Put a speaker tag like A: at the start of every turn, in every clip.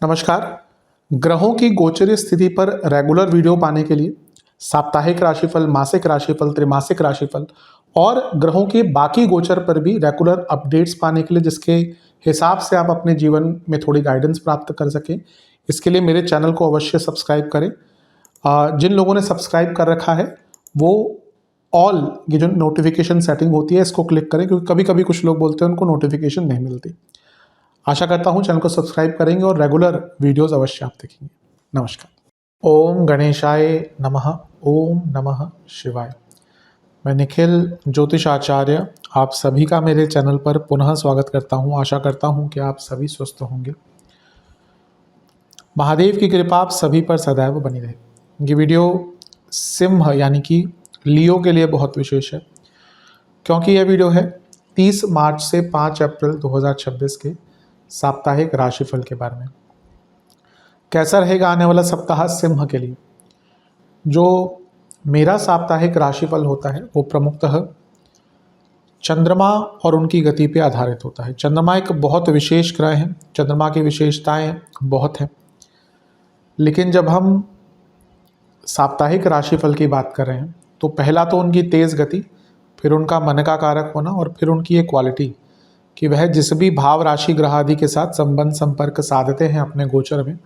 A: नमस्कार। ग्रहों की गोचरीय स्थिति पर रेगुलर वीडियो पाने के लिए साप्ताहिक राशिफल, मासिक राशिफल, त्रैमासिक राशिफल और ग्रहों के बाकी गोचर पर भी रेगुलर अपडेट्स पाने के लिए, जिसके हिसाब से आप अपने जीवन में थोड़ी गाइडेंस प्राप्त कर सकें, इसके लिए मेरे चैनल को अवश्य सब्सक्राइब करें। जिन लोगों ने सब्सक्राइब कर रखा है वो ऑल ये जो नोटिफिकेशन सेटिंग होती है इसको क्लिक करें, क्योंकि कभी कभी कुछ लोग बोलते हैं उनको नोटिफिकेशन नहीं मिलती। आशा करता हूँ चैनल को सब्सक्राइब करेंगे और रेगुलर वीडियोस अवश्य आप देखेंगे। नमस्कार। ओम गणेशाय नमः। ओम नमः शिवाय। मैं निखिल ज्योतिष आचार्य आप सभी का मेरे चैनल पर पुनः स्वागत करता हूँ। आशा करता हूँ कि आप सभी स्वस्थ होंगे। महादेव की कृपा आप सभी पर सदैव बनी रहे। ये वीडियो सिंह यानी कि लियो के लिए बहुत विशेष है, क्योंकि यह वीडियो है 30 मार्च से 5 अप्रैल 2026 के साप्ताहिक राशिफल के बारे में। कैसा रहेगा आने वाला सप्ताह सिंह के लिए। जो मेरा साप्ताहिक राशिफल होता है वो प्रमुखतः चंद्रमा और उनकी गति पे आधारित होता है। चंद्रमा एक बहुत विशेष ग्रह है, चंद्रमा की विशेषताएं बहुत हैं, लेकिन जब हम साप्ताहिक राशिफल की बात कर रहे हैं तो पहला तो उनकी तेज़ गति, फिर उनका मन का कारक होना और फिर उनकी एक क्वालिटी कि वह जिस भी भाव राशि ग्रह आदि के साथ संबंध संपर्क साधते हैं अपने गोचर में,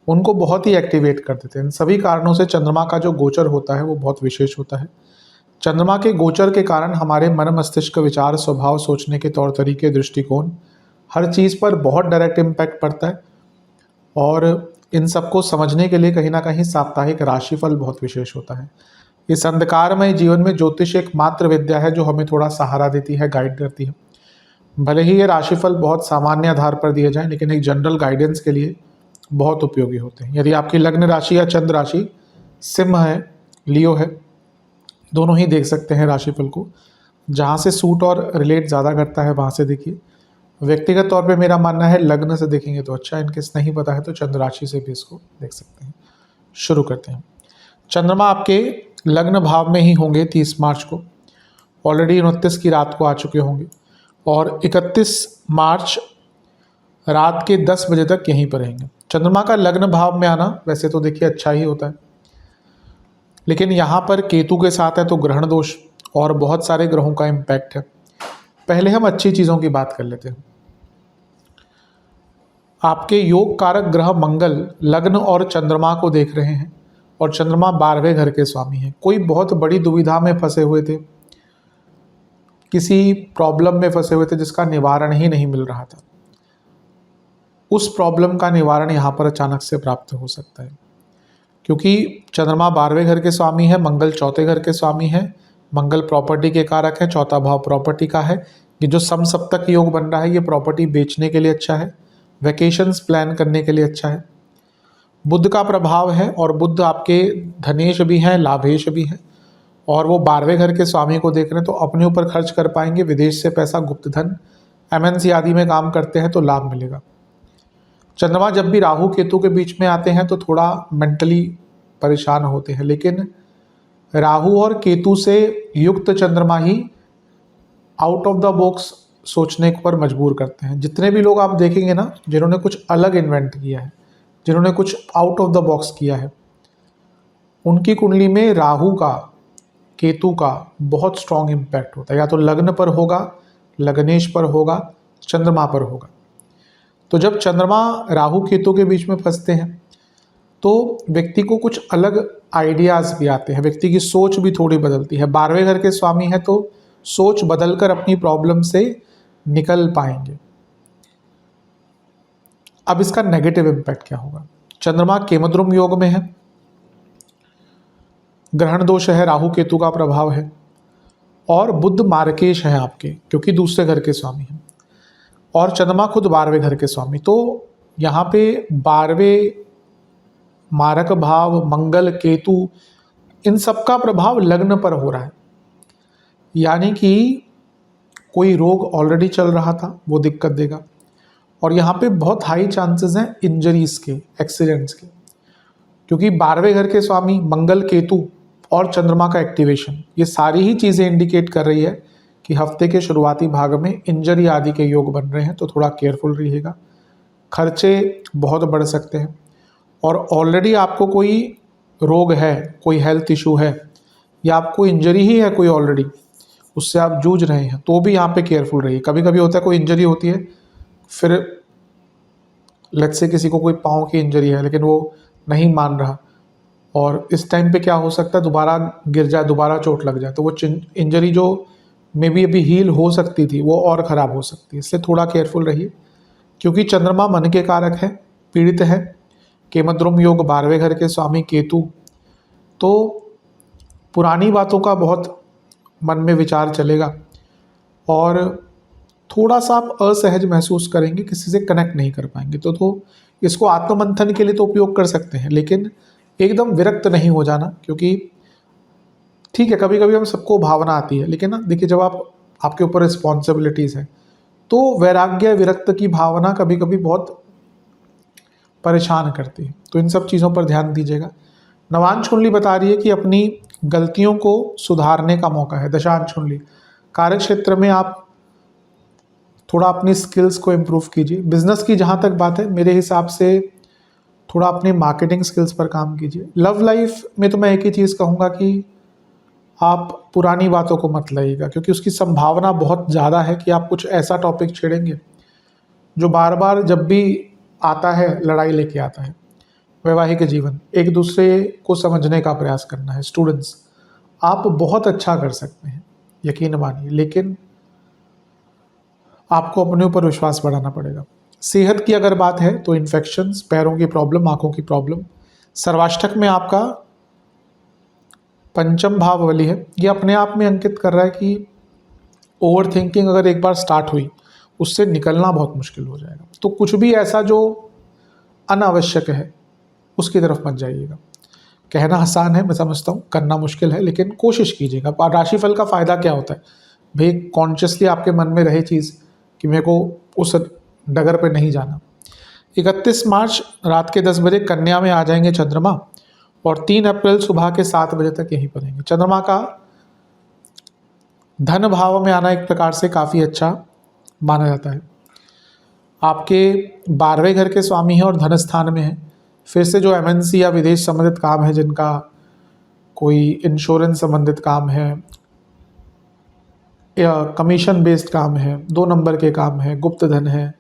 A: उनको बहुत ही एक्टिवेट कर देते हैं। इन सभी कारणों से चंद्रमा का जो गोचर होता है वो बहुत विशेष होता है। चंद्रमा के गोचर के कारण हमारे मन मस्तिष्क, विचार, स्वभाव, सोचने के तौर तरीके, दृष्टिकोण, हर चीज़ पर बहुत डायरेक्ट इम्पैक्ट पड़ता है। और इन सबको समझने के लिए कहीं ना कहीं साप्ताहिक राशिफल बहुत विशेष होता है। इस अंधकारमय जीवन में ज्योतिष एक मात्र विद्या है जो हमें थोड़ा सहारा देती है, गाइड करती है। भले ही ये राशिफल बहुत सामान्य आधार पर दिए जाएं, लेकिन एक जनरल गाइडेंस के लिए बहुत उपयोगी होते हैं। यदि आपकी लग्न राशि या चंद्र राशि सिंह है, लियो है, दोनों ही देख सकते हैं राशिफल को। जहाँ से सूट और रिलेट ज़्यादा करता है वहाँ से देखिए। व्यक्तिगत तौर पे मेरा मानना है लग्न से देखेंगे तो अच्छा, इनकेस नहीं पता है तो चंद्र राशि से भी इसको देख सकते हैं। शुरू करते हैं। चंद्रमा आपके लग्न भाव में ही होंगे 30 मार्च को। ऑलरेडी 29 की रात को आ चुके होंगे और 31 मार्च रात के 10 बजे तक यहीं पर रहेंगे। चंद्रमा का लग्न भाव में आना वैसे तो देखिए अच्छा ही होता है, लेकिन यहाँ पर केतु के साथ है तो ग्रहण दोष और बहुत सारे ग्रहों का इम्पैक्ट है। पहले हम अच्छी चीज़ों की बात कर लेते हैं। आपके योग कारक ग्रह मंगल लग्न और चंद्रमा को देख रहे हैं और चंद्रमा 12वें घर के स्वामी हैं। कोई बहुत बड़ी दुविधा में फंसे हुए थे, किसी प्रॉब्लम में फंसे हुए थे जिसका निवारण ही नहीं मिल रहा था, उस प्रॉब्लम का निवारण यहाँ पर अचानक से प्राप्त हो सकता है, क्योंकि चंद्रमा 12वें घर के स्वामी है, मंगल 4थे घर के स्वामी है। मंगल प्रॉपर्टी के कारक है, चौथा भाव प्रॉपर्टी का है। ये जो समसप्तक योग बन रहा है ये प्रॉपर्टी बेचने के लिए अच्छा है, वैकेशंस प्लान करने के लिए अच्छा है। बुध का प्रभाव है और बुध आपके धनेश भी हैं, लाभेश भी हैं, और वो 12वें घर के स्वामी को देख रहे हैं तो अपने ऊपर खर्च कर पाएंगे। विदेश से पैसा, गुप्त धन, MNC आदि में काम करते हैं तो लाभ मिलेगा। चंद्रमा जब भी राहु केतु के बीच में आते हैं तो थोड़ा मेंटली परेशान होते हैं, लेकिन राहु और केतु से युक्त चंद्रमा ही आउट ऑफ द बॉक्स सोचने पर मजबूर करते हैं। जितने भी लोग आप देखेंगे ना जिन्होंने कुछ अलग इन्वेंट किया है, जिन्होंने कुछ आउट ऑफ द बॉक्स किया है, उनकी कुंडली में राहु का, केतु का बहुत स्ट्रॉन्ग इम्पैक्ट होता है। या तो लग्न पर होगा, लग्नेश पर होगा, चंद्रमा पर होगा। तो जब चंद्रमा राहु केतु के बीच में फंसते हैं तो व्यक्ति को कुछ अलग आइडियाज़ भी आते हैं, व्यक्ति की सोच भी थोड़ी बदलती है। 12वें घर के स्वामी है तो सोच बदलकर अपनी प्रॉब्लम से निकल पाएंगे। अब इसका नेगेटिव इम्पैक्ट क्या होगा। चंद्रमा केमद्रुम योग में है, ग्रहण दोष है, राहु केतु का प्रभाव है, और बुध मार्केश है आपके, क्योंकि दूसरे घर के स्वामी हैं, और चंद्रमा खुद 12वें घर के स्वामी। तो यहाँ पे 12वें मारक भाव, मंगल, केतु, इन सब का प्रभाव लग्न पर हो रहा है। यानी कि कोई रोग ऑलरेडी चल रहा था वो दिक्कत देगा, और यहाँ पे बहुत हाई चांसेस हैं इंजरीज के, एक्सीडेंट्स के, क्योंकि 12वें घर के स्वामी मंगल, केतु और चंद्रमा का एक्टिवेशन, ये सारी ही चीज़ें इंडिकेट कर रही है कि हफ्ते के शुरुआती भाग में इंजरी आदि के योग बन रहे हैं, तो थोड़ा केयरफुल रहिएगा। खर्चे बहुत बढ़ सकते हैं, और ऑलरेडी आपको कोई रोग है, कोई हेल्थ इशू है, या आपको इंजरी ही है कोई ऑलरेडी, उससे आप जूझ रहे हैं, तो भी यहाँ पे केयरफुल रहिए। कभी कभी होता है कोई इंजरी होती है, फिर लेट्स से किसी को कोई पाँव की इंजरी है लेकिन वो नहीं मान रहा, और इस टाइम पे क्या हो सकता है, दोबारा गिर जाए, दोबारा चोट लग जाए, तो वो इंजरी जो मे बी अभी हील हो सकती थी वो और ख़राब हो सकती है। इसलिए थोड़ा केयरफुल रहिए, क्योंकि चंद्रमा मन के कारक है, पीड़ित है। केमद्रुम योग 12वें घर के स्वामी केतु, तो पुरानी बातों का बहुत मन में विचार चलेगा, और थोड़ा सा आप असहज महसूस करेंगे, किसी से कनेक्ट नहीं कर पाएंगे। तो इसको आत्ममंथन के लिए तो उपयोग कर सकते हैं, लेकिन एकदम विरक्त नहीं हो जाना, क्योंकि ठीक है कभी कभी हम सबको भावना आती है, लेकिन ना देखिए जब आपके ऊपर रिस्पॉन्सिबिलिटीज़ है, तो वैराग्य विरक्त की भावना कभी कभी बहुत परेशान करती है। तो इन सब चीज़ों पर ध्यान दीजिएगा। नवांश कुंडली बता रही है कि अपनी गलतियों को सुधारने का मौका है। दशांश कुंडली, कार्य क्षेत्र में आप थोड़ा अपनी स्किल्स को इम्प्रूव कीजिए। बिजनेस की जहाँ तक बात है, मेरे हिसाब से थोड़ा अपनी मार्केटिंग स्किल्स पर काम कीजिए। लव लाइफ में तो मैं एक ही चीज़ कहूँगा कि आप पुरानी बातों को मत लाइएगा, क्योंकि उसकी संभावना बहुत ज़्यादा है कि आप कुछ ऐसा टॉपिक छेड़ेंगे जो बार बार जब भी आता है लड़ाई लेके आता है। वैवाहिक जीवन, एक दूसरे को समझने का प्रयास करना है। स्टूडेंट्स, आप बहुत अच्छा कर सकते हैं, यकीन मानिए, लेकिन आपको अपने ऊपर विश्वास बढ़ाना पड़ेगा। सेहत की अगर बात है तो इन्फेक्शंस, पैरों की प्रॉब्लम, आंखों की प्रॉब्लम। सर्वाष्टक में आपका पंचम भाव बली है, ये अपने आप में अंकित कर रहा है कि ओवर थिंकिंग अगर एक बार स्टार्ट हुई, उससे निकलना बहुत मुश्किल हो जाएगा। तो कुछ भी ऐसा जो अनावश्यक है उसकी तरफ मत जाइएगा। कहना आसान है, मैं समझता हूँ, करना मुश्किल है, लेकिन कोशिश कीजिएगा। और राशिफल का फ़ायदा क्या होता है भाई, कॉन्शियसली आपके मन में रहे चीज़ कि मेरे को उस डगर पे नहीं जाना। 31 मार्च रात के 10 बजे कन्या में आ जाएंगे चंद्रमा, और 3 अप्रैल सुबह के 7 बजे तक यहीं पर रहेंगे। चंद्रमा का धन भाव में आना एक प्रकार से काफ़ी अच्छा माना जाता है। आपके 12वें घर के स्वामी हैं और धन स्थान में है। फिर से जो एमएनसी या विदेश संबंधित काम है, जिनका कोई इंश्योरेंस संबंधित काम है या कमीशन बेस्ड काम है, 2 नंबर के काम है, गुप्त धन है,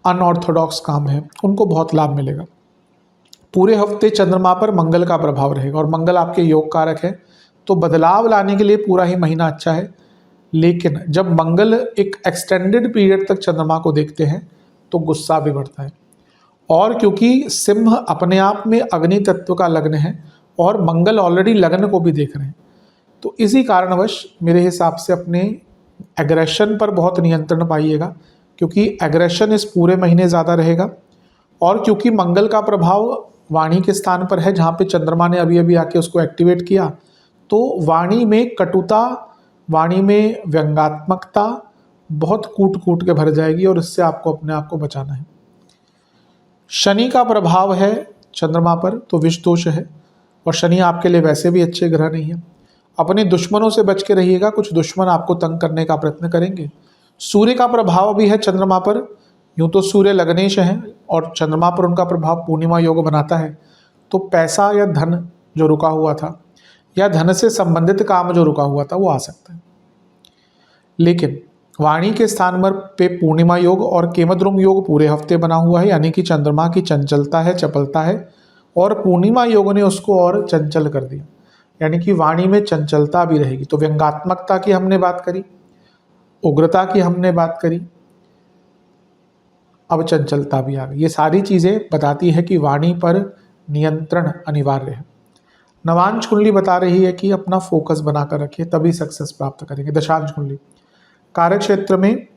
A: अनऑर्थोडॉक्स काम है, उनको बहुत लाभ मिलेगा। पूरे हफ्ते चंद्रमा पर मंगल का प्रभाव रहेगा, और मंगल आपके योग कारक है, तो बदलाव लाने के लिए पूरा ही महीना अच्छा है। लेकिन जब मंगल एक एक्सटेंडेड पीरियड तक चंद्रमा को देखते हैं तो गुस्सा भी बढ़ता है, और क्योंकि सिंह अपने आप में अग्नि तत्व का लग्न है और मंगल ऑलरेडी लग्न को भी देख रहे हैं, तो इसी कारणवश मेरे हिसाब से अपने एग्रेशन पर बहुत नियंत्रण पाइएगा, क्योंकि एग्रेशन इस पूरे महीने ज़्यादा रहेगा। और क्योंकि मंगल का प्रभाव वाणी के स्थान पर है, जहाँ पे चंद्रमा ने अभी अभी आके उसको एक्टिवेट किया, तो वाणी में कटुता, वाणी में व्यंग्यात्मकता बहुत कूट कूट के भर जाएगी, और इससे आपको अपने आप को बचाना है। शनि का प्रभाव है चंद्रमा पर, तो विष दोष है, और शनि आपके लिए वैसे भी अच्छे ग्रह नहीं है। अपने दुश्मनों से बच के रहिएगा, कुछ दुश्मन आपको तंग करने का प्रयत्न करेंगे। सूर्य का प्रभाव भी है चंद्रमा पर, यूँ तो सूर्य लग्नेश हैं और चंद्रमा पर उनका प्रभाव पूर्णिमा योग बनाता है, तो पैसा या धन जो रुका हुआ था, या धन से संबंधित काम जो रुका हुआ था, वो आ सकता है। लेकिन वाणी के स्थान पे पूर्णिमा योग और केमद्रुम योग पूरे हफ्ते बना हुआ है, यानी कि चंद्रमा की चंचलता है, चपलता है, और पूर्णिमा योग ने उसको और चंचल कर दिया, यानी कि वाणी में चंचलता भी रहेगी। तो व्यंग्यात्मकता की हमने बात करी, उग्रता की हमने बात करी, अब चंचलता भी आ गई। ये सारी चीज़ें बताती है कि वाणी पर नियंत्रण अनिवार्य है। नवांश कुंडली बता रही है कि अपना फोकस बनाकर रखिए, तभी सक्सेस प्राप्त करेंगे। दशांश कुंडली, कार्य क्षेत्र में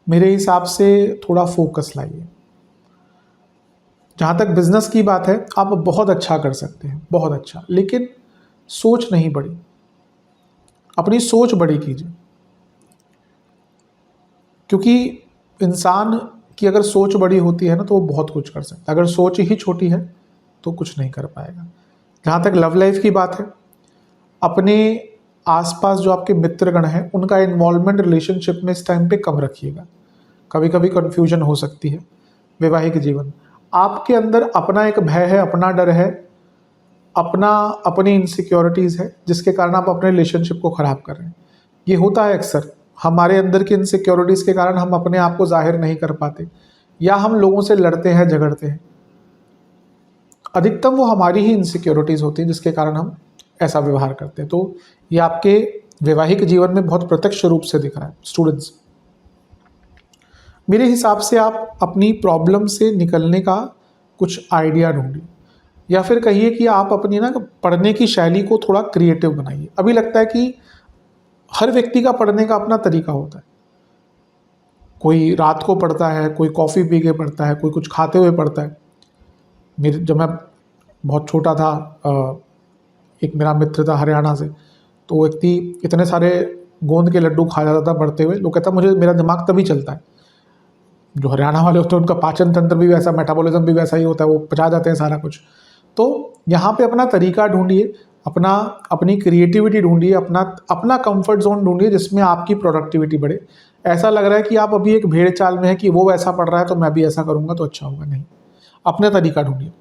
A: मेरे हिसाब से थोड़ा फोकस लाइए। जहाँ तक बिजनेस की बात है, आप बहुत अच्छा कर सकते हैं, बहुत अच्छा, लेकिन सोच नहीं बड़ी, अपनी सोच बड़ी कीजिए, क्योंकि इंसान की अगर सोच बड़ी होती है ना, तो वो बहुत कुछ कर सकता है। अगर सोच ही छोटी है तो कुछ नहीं कर पाएगा। जहाँ तक लव लाइफ की बात है, अपने आसपास जो आपके मित्रगण हैं उनका इन्वॉल्वमेंट रिलेशनशिप में इस टाइम पे कम रखिएगा। कभी कभी कन्फ्यूजन हो सकती है। वैवाहिक जीवन, आपके अंदर अपना एक भय है, अपना डर है, अपनी इनसिक्योरिटीज़ है, जिसके कारण आप अपने रिलेशनशिप को ख़राब कर रहे हैं। ये होता है अक्सर, हमारे अंदर की इनसिक्योरिटीज़ के कारण हम अपने आप को जाहिर नहीं कर पाते, या हम लोगों से लड़ते हैं, झगड़ते हैं। अधिकतम वो हमारी ही इनसिक्योरिटीज़ होती हैं जिसके कारण हम ऐसा व्यवहार करते हैं। तो ये आपके वैवाहिक जीवन में बहुत प्रत्यक्ष रूप से दिख रहा है। स्टूडेंट्स, मेरे हिसाब से आप अपनी प्रॉब्लम से निकलने का कुछ आइडिया ढूंढिए, या फिर कहिए कि आप अपनी पढ़ने की शैली को थोड़ा क्रिएटिव बनाइए। अभी लगता है कि हर व्यक्ति का पढ़ने का अपना तरीका होता है। कोई रात को पढ़ता है, कोई कॉफ़ी पी के पढ़ता है, कोई कुछ खाते हुए पढ़ता है। जब मैं बहुत छोटा था, एक मेरा मित्र था हरियाणा से, तो वो व्यक्ति इतने सारे गोंद के लड्डू खा जाता था पढ़ते हुए। लोग कहता मेरा दिमाग तभी चलता है। जो हरियाणा वाले होते हैं उनका पाचन तंत्र भी वैसा, मेटाबॉलिज्म भी वैसा ही होता है, वो पचा जाते हैं सारा कुछ। तो यहाँ पे अपना तरीका ढूंढिए, अपनी क्रिएटिविटी ढूंढिए, अपना कंफर्ट जोन ढूंढिए जिसमें आपकी प्रोडक्टिविटी बढ़े। ऐसा लग रहा है कि आप अभी एक भेड़ चाल में है कि वो वैसा पढ़ रहा है तो मैं भी ऐसा करूँगा तो अच्छा होगा, नहीं, अपना तरीका ढूंढिए।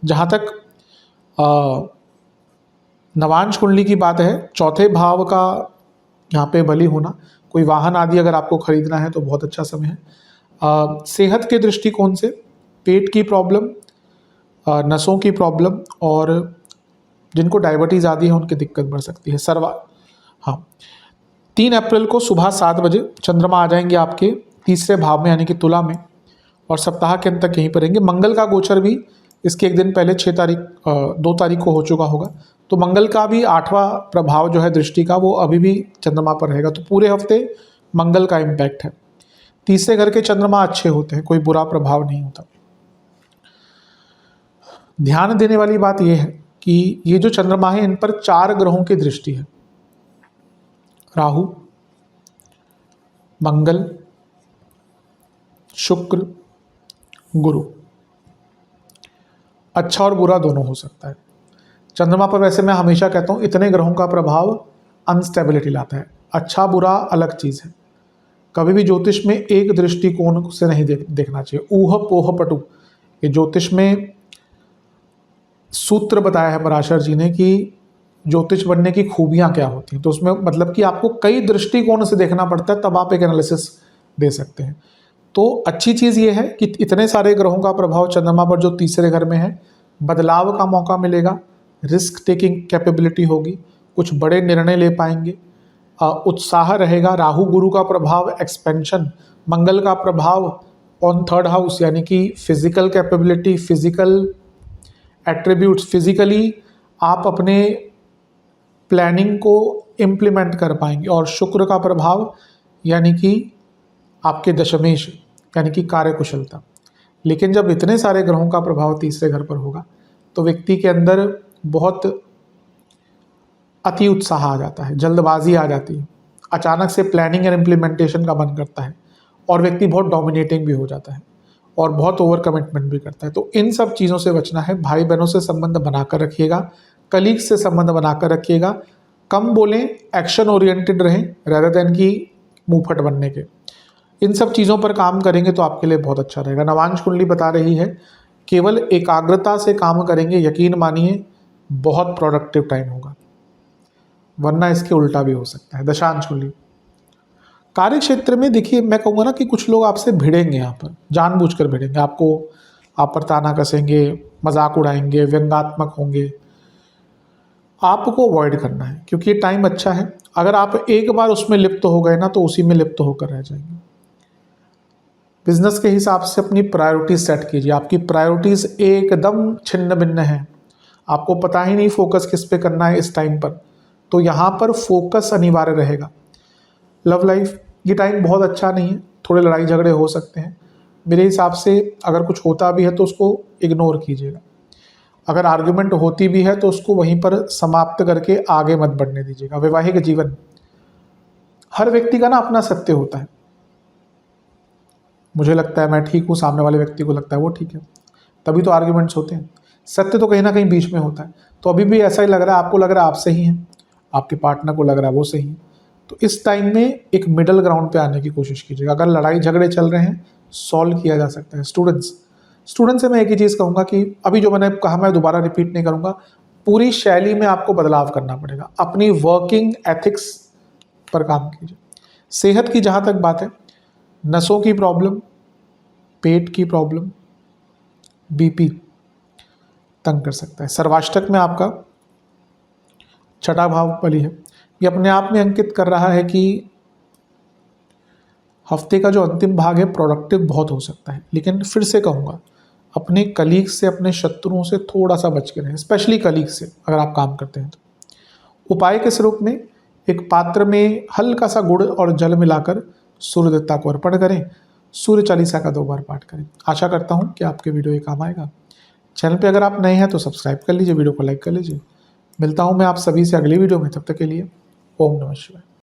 A: जहाँ तक नवांश कुंडली की बात है, चौथे भाव का यहाँ पे बली होना, कोई वाहन आदि अगर आपको खरीदना है तो बहुत अच्छा समय है। सेहत के दृष्टिकोण से पेट की प्रॉब्लम, नसों की प्रॉब्लम, और जिनको डायबिटीज़ आदि है उनकी दिक्कत बढ़ सकती है। 3 अप्रैल को सुबह 7 बजे चंद्रमा आ जाएंगे आपके तीसरे भाव में यानी कि तुला में, और सप्ताह के अंत तक यहीं पर रहेंगे। मंगल का गोचर भी इसके एक दिन पहले 2 तारीख को हो चुका होगा, तो मंगल का भी 8वां प्रभाव जो है दृष्टि का, वो अभी भी चंद्रमा पर रहेगा। तो पूरे हफ्ते मंगल का इम्पैक्ट है। तीसरे घर के चंद्रमा अच्छे होते हैं, कोई बुरा प्रभाव नहीं होता। ध्यान देने वाली बात यह है कि ये जो चंद्रमा है इन पर 4 ग्रहों की दृष्टि है, राहु, मंगल, शुक्र, गुरु। अच्छा और बुरा दोनों हो सकता है। चंद्रमा पर वैसे मैं हमेशा कहता हूँ इतने ग्रहों का प्रभाव अनस्टेबिलिटी लाता है। अच्छा बुरा अलग चीज़ है। कभी भी ज्योतिष में एक दृष्टिकोण से नहीं देखना चाहिए। ऊह पोह पटु, ये ज्योतिष में सूत्र बताया है पराशर जी ने कि ज्योतिष बनने की खूबियाँ क्या होती हैं। तो उसमें मतलब कि आपको कई दृष्टिकोण से देखना पड़ता है, तब आप एक एनालिसिस दे सकते हैं। तो अच्छी चीज़ ये है कि इतने सारे ग्रहों का प्रभाव चंद्रमा पर जो तीसरे घर में है, बदलाव का मौका मिलेगा, रिस्क टेकिंग कैपेबिलिटी होगी, कुछ बड़े निर्णय ले पाएंगे, उत्साह रहेगा। राहु गुरु का प्रभाव एक्सपेंशन, मंगल का प्रभाव ऑन 3rd हाउस यानी कि physical capability, physical attributes, physically आप अपने प्लानिंग को इम्प्लीमेंट कर पाएंगे। और शुक्र का प्रभाव यानी कि आपके दशमेश यानी कि कार्यकुशलता। लेकिन जब इतने सारे ग्रहों का प्रभाव तीसरे घर पर होगा तो व्यक्ति के अंदर बहुत अति उत्साह आ जाता है, जल्दबाजी आ जाती है, अचानक से प्लानिंग एंड इम्प्लीमेंटेशन का मन करता है, और व्यक्ति बहुत डोमिनेटिंग भी हो जाता है और बहुत ओवर कमिटमेंट भी करता है। तो इन सब चीज़ों से बचना है। भाई बहनों से संबंध बनाकर रखिएगा, कलीग से संबंध बनाकर रखिएगा, कम बोलें, एक्शन ओरिएंटेड रहें रेदर देन कि मुंहफट बनने के। इन सब चीज़ों पर काम करेंगे तो आपके लिए बहुत अच्छा रहेगा। नवांश कुंडली बता रही है केवल एकाग्रता से काम करेंगे, यकीन मानिए बहुत प्रोडक्टिव टाइम होगा, वरना इसके उल्टा भी हो सकता है। दशांश कुंडली कार्य क्षेत्र में देखिए, मैं कहूँगा ना कि कुछ लोग आपसे भिड़ेंगे, यहाँ पर जानबूझकर भिड़ेंगे, आप पर ताना कसेंगे, मजाक उड़ाएंगे, व्यंग्यात्मक होंगे। आपको अवॉइड करना है क्योंकि ये टाइम अच्छा है। अगर आप एक बार उसमें लिप्त हो गए ना तो उसी में लिप्त होकर रह जाएंगे। बिजनेस के हिसाब से अपनी प्रायोरिटीज सेट कीजिए। आपकी प्रायोरिटीज एकदम छिन्न भिन्न है, आपको पता ही नहीं फोकस किस पे करना है इस टाइम पर, तो यहाँ पर फोकस अनिवार्य रहेगा। लव लाइफ, ये टाइम बहुत अच्छा नहीं है, थोड़े लड़ाई झगड़े हो सकते हैं। मेरे हिसाब से अगर कुछ होता भी है तो उसको इग्नोर कीजिएगा। अगर आर्ग्यूमेंट होती भी है तो उसको वहीं पर समाप्त करके आगे मत बढ़ने दीजिएगा। वैवाहिक जीवन, हर व्यक्ति का ना अपना सत्य होता है। मुझे लगता है मैं ठीक हूँ, सामने वाले व्यक्ति को लगता है वो ठीक है, तभी तो आर्ग्यूमेंट्स होते हैं। सत्य तो कहीं ना कहीं बीच में होता है। तो अभी भी ऐसा ही लग रहा है, आपको लग रहा है आप सही हैं, आपके पार्टनर को लग रहा है वो सही है। तो इस टाइम में एक मिडल ग्राउंड पे आने की कोशिश कीजिएगा। अगर लड़ाई झगड़े चल रहे हैं, सॉल्व किया जा सकता है। स्टूडेंट्स से मैं एक ही चीज़ कहूँगा कि अभी जो मैंने कहा मैं दोबारा रिपीट नहीं करूँगा, पूरी शैली में आपको बदलाव करना पड़ेगा। अपनी वर्किंग एथिक्स पर काम कीजिए। सेहत की जहाँ तक बात है, नसों की प्रॉब्लम, पेट की प्रॉब्लम, बीपी तंग कर सकता है। सर्वाष्टक में आपका छठा भाव बली है, ये अपने आप में अंकित कर रहा है कि हफ्ते का जो अंतिम भाग है प्रोडक्टिव बहुत हो सकता है। लेकिन फिर से कहूँगा, अपने कलीग से, अपने शत्रुओं से थोड़ा सा बच के रहें, स्पेशली कलीग से अगर आप काम करते हैं तो। उपाय के स्वरूप में एक पात्र में हल्का सा गुड़ और जल मिलाकर सूर्य देवता को अर्पण करें। सूर्य चालीसा का 2 बार पाठ करें। आशा करता हूँ कि आपके वीडियो ये काम आएगा। चैनल पे अगर आप नए हैं तो सब्सक्राइब कर लीजिए, वीडियो को लाइक कर लीजिए। मिलता हूँ मैं आप सभी से अगली वीडियो में, तब तक के लिए ओम नमः शिवाय।